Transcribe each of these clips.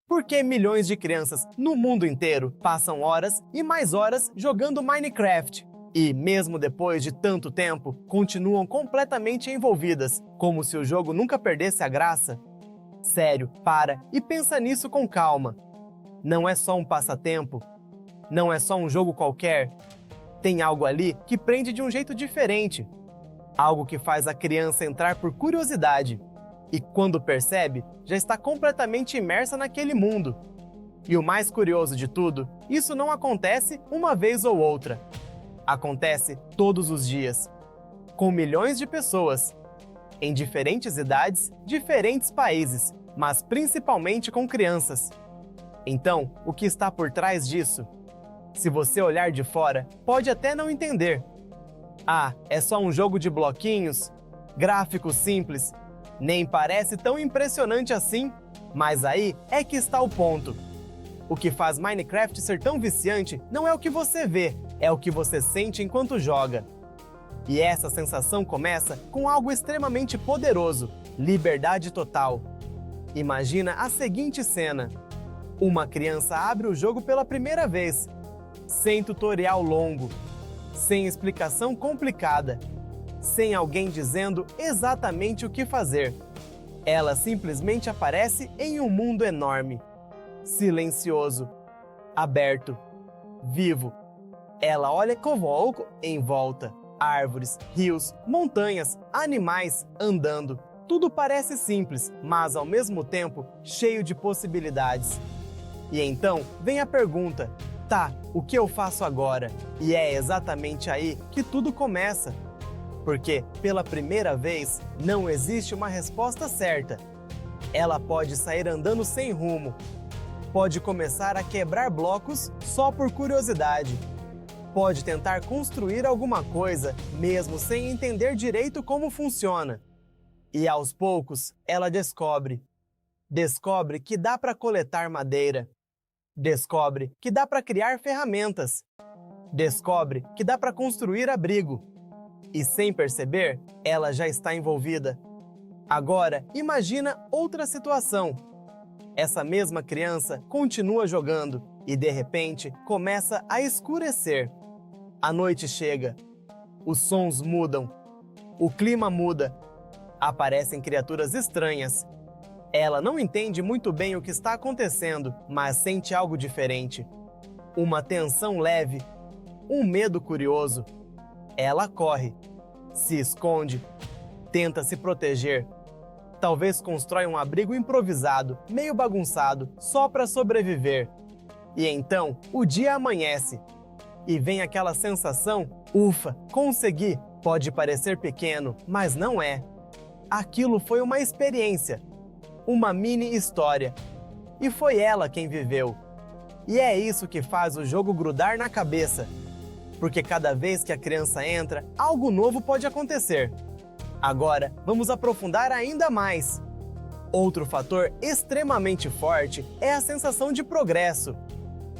Por que milhões de crianças no mundo inteiro passam horas e mais horas jogando Minecraft? E, mesmo depois de tanto tempo, continuam completamente envolvidas, como se o jogo nunca perdesse a graça? Sério, para e pensa nisso com calma. Não é só um passatempo. Não é só um jogo qualquer. Tem algo ali que prende de um jeito diferente. Algo que faz a criança entrar por curiosidade. E quando percebe, já está completamente imersa naquele mundo. E o mais curioso de tudo, isso não acontece uma vez ou outra. Acontece todos os dias, com milhões de pessoas, em diferentes idades, diferentes países, mas principalmente com crianças. Então, o que está por trás disso? Se você olhar de fora, pode até não entender. Ah, é só um jogo de bloquinhos, gráficos simples. Nem parece tão impressionante assim, mas aí é que está o ponto. O que faz Minecraft ser tão viciante não é o que você vê, é o que você sente enquanto joga. E essa sensação começa com algo extremamente poderoso: liberdade total. Imagina a seguinte cena. Uma criança abre o jogo pela primeira vez, sem tutorial longo, sem explicação complicada, sem alguém dizendo exatamente o que fazer. Ela simplesmente aparece em um mundo enorme, silencioso, aberto, vivo. Ela olha covoco em volta, árvores, rios, montanhas, animais andando. Tudo parece simples, mas ao mesmo tempo cheio de possibilidades. E então vem a pergunta: tá, o que eu faço agora? E é exatamente aí que tudo começa. Porque, pela primeira vez, não existe uma resposta certa. Ela pode sair andando sem rumo. Pode começar a quebrar blocos só por curiosidade. Pode tentar construir alguma coisa, mesmo sem entender direito como funciona. E aos poucos, ela descobre. Descobre que dá para coletar madeira. Descobre que dá para criar ferramentas. Descobre que dá para construir abrigo. E sem perceber, ela já está envolvida. Agora, imagina outra situação. Essa mesma criança continua jogando e, de repente, começa a escurecer. A noite chega. Os sons mudam. O clima muda. Aparecem criaturas estranhas. Ela não entende muito bem o que está acontecendo, mas sente algo diferente. Uma tensão leve. Um medo curioso. Ela corre, se esconde, tenta se proteger. Talvez constrói um abrigo improvisado, meio bagunçado, só para sobreviver. E então, o dia amanhece. E vem aquela sensação: ufa, consegui! Pode parecer pequeno, mas não é. Aquilo foi uma experiência, uma mini história. E foi ela quem viveu. E é isso que faz o jogo grudar na cabeça. Porque cada vez que a criança entra, algo novo pode acontecer. Agora, vamos aprofundar ainda mais. Outro fator extremamente forte é a sensação de progresso.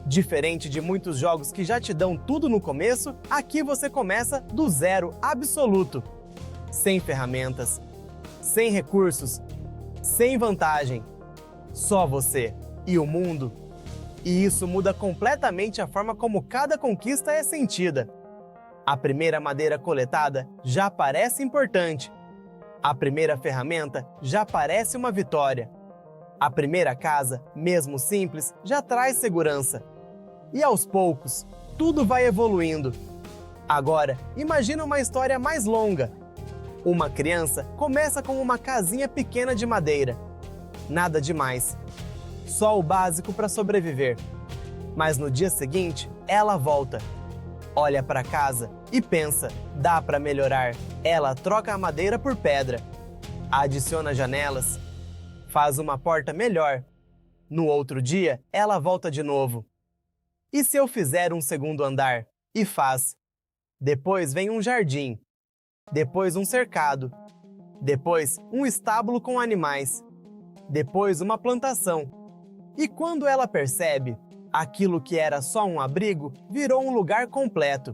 Diferente de muitos jogos que já te dão tudo no começo, aqui você começa do zero absoluto. Sem ferramentas, sem recursos, sem vantagem. Só você e o mundo. E isso muda completamente a forma como cada conquista é sentida. A primeira madeira coletada já parece importante. A primeira ferramenta já parece uma vitória. A primeira casa, mesmo simples, já traz segurança. E aos poucos, tudo vai evoluindo. Agora, imagina uma história mais longa. Uma criança começa com uma casinha pequena de madeira. Nada demais. Só o básico para sobreviver. Mas no dia seguinte, ela volta. Olha para casa e pensa: dá para melhorar. Ela troca a madeira por pedra. Adiciona janelas. Faz uma porta melhor. No outro dia, ela volta de novo. E se eu fizer um segundo andar? E faz. Depois vem um jardim. Depois um cercado. Depois um estábulo com animais. Depois uma plantação. E quando ela percebe, aquilo que era só um abrigo virou um lugar completo.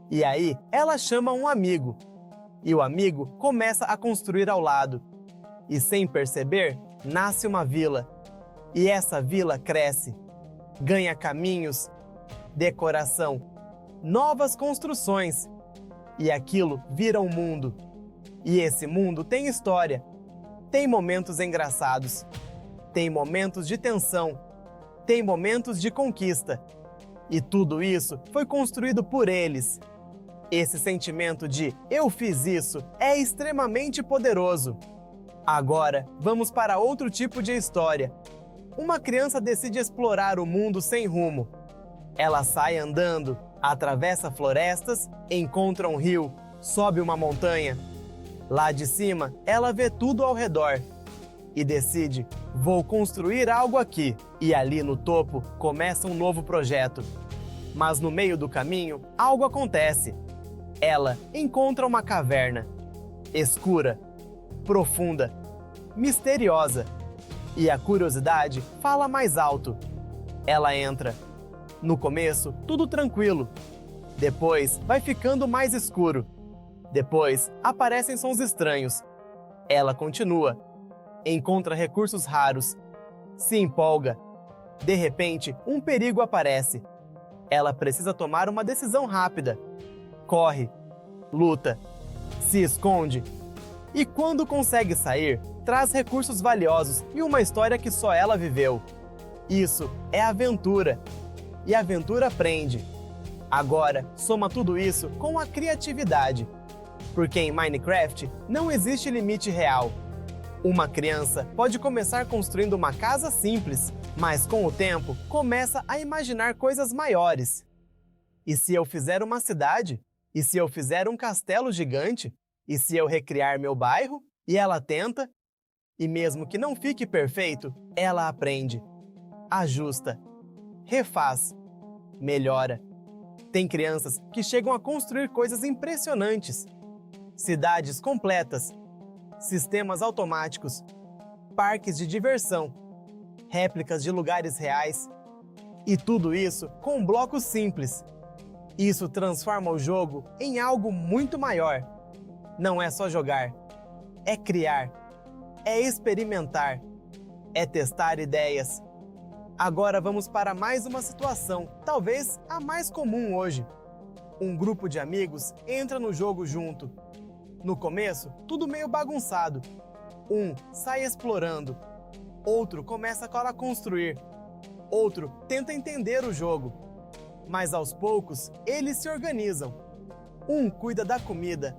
E aí ela chama um amigo. E o amigo começa a construir ao lado. E sem perceber, nasce uma vila. E essa vila cresce, ganha caminhos, decoração, novas construções. E aquilo vira um mundo. E esse mundo tem história, tem momentos engraçados, tem momentos de tensão, tem momentos de conquista. E tudo isso foi construído por eles. Esse sentimento de "eu fiz isso" é extremamente poderoso. Agora, vamos para outro tipo de história. Uma criança decide explorar o mundo sem rumo. Ela sai andando, atravessa florestas, encontra um rio, sobe uma montanha. Lá de cima, ela vê tudo ao redor e decide: vou construir algo aqui. E ali no topo, começa um novo projeto. Mas no meio do caminho, algo acontece. Ela encontra uma caverna, escura, profunda, misteriosa. E a curiosidade fala mais alto. Ela entra. No começo, tudo tranquilo. Depois, vai ficando mais escuro. Depois, aparecem sons estranhos. Ela continua. Encontra recursos raros. Se empolga. De repente, um perigo aparece. Ela precisa tomar uma decisão rápida. Corre, luta, se esconde. E quando consegue sair, traz recursos valiosos e uma história que só ela viveu. Isso é aventura. E a aventura prende. Agora, soma tudo isso com a criatividade. Porque em Minecraft não existe limite real. Uma criança pode começar construindo uma casa simples, mas com o tempo começa a imaginar coisas maiores. E se eu fizer uma cidade? E se eu fizer um castelo gigante? E se eu recriar meu bairro? E ela tenta. E mesmo que não fique perfeito, ela aprende, ajusta, refaz, melhora. Tem crianças que chegam a construir coisas impressionantes. Cidades completas, sistemas automáticos, parques de diversão, réplicas de lugares reais. E tudo isso com blocos simples. Isso transforma o jogo em algo muito maior. Não é só jogar, é criar, é experimentar, é testar ideias. Agora vamos para mais uma situação, talvez a mais comum hoje. Um grupo de amigos entra no jogo junto. No começo, tudo meio bagunçado. Um sai explorando, outro começa a construir, outro tenta entender o jogo. Mas aos poucos, eles se organizam. Um cuida da comida,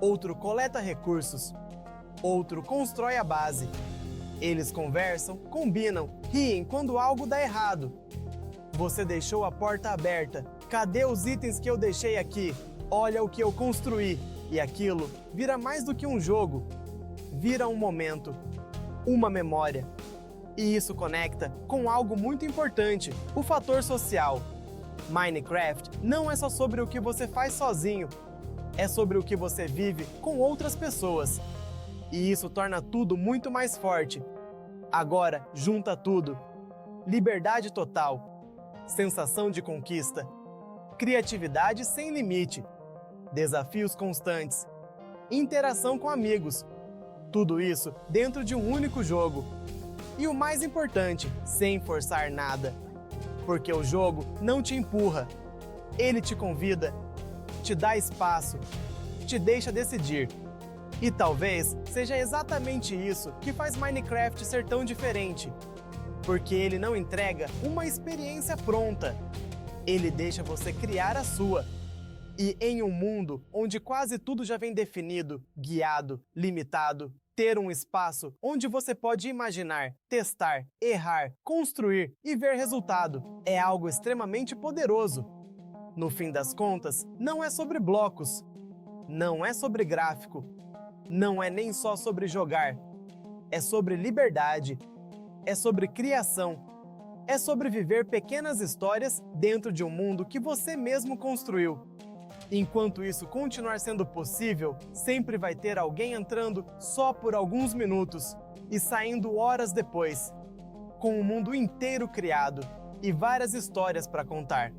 outro coleta recursos, outro constrói a base. Eles conversam, combinam, riem quando algo dá errado. Você deixou a porta aberta. Cadê os itens que eu deixei aqui? Olha o que eu construí. E aquilo vira mais do que um jogo. Vira um momento, uma memória. E isso conecta com algo muito importante, o fator social. Minecraft não é só sobre o que você faz sozinho. É sobre o que você vive com outras pessoas. E isso torna tudo muito mais forte. Agora, junta tudo. Liberdade total, sensação de conquista, criatividade sem limite, desafios constantes, interação com amigos. Tudo isso dentro de um único jogo. E o mais importante, sem forçar nada. Porque o jogo não te empurra. Ele te convida, te dá espaço, te deixa decidir. E talvez seja exatamente isso que faz Minecraft ser tão diferente. Porque ele não entrega uma experiência pronta. Ele deixa você criar a sua. E em um mundo onde quase tudo já vem definido, guiado, limitado, ter um espaço onde você pode imaginar, testar, errar, construir e ver resultado é algo extremamente poderoso. No fim das contas, não é sobre blocos, não é sobre gráfico, não é nem só sobre jogar. É sobre liberdade, é sobre criação, é sobre viver pequenas histórias dentro de um mundo que você mesmo construiu. Enquanto isso continuar sendo possível, sempre vai ter alguém entrando só por alguns minutos e saindo horas depois, com o mundo inteiro criado e várias histórias para contar.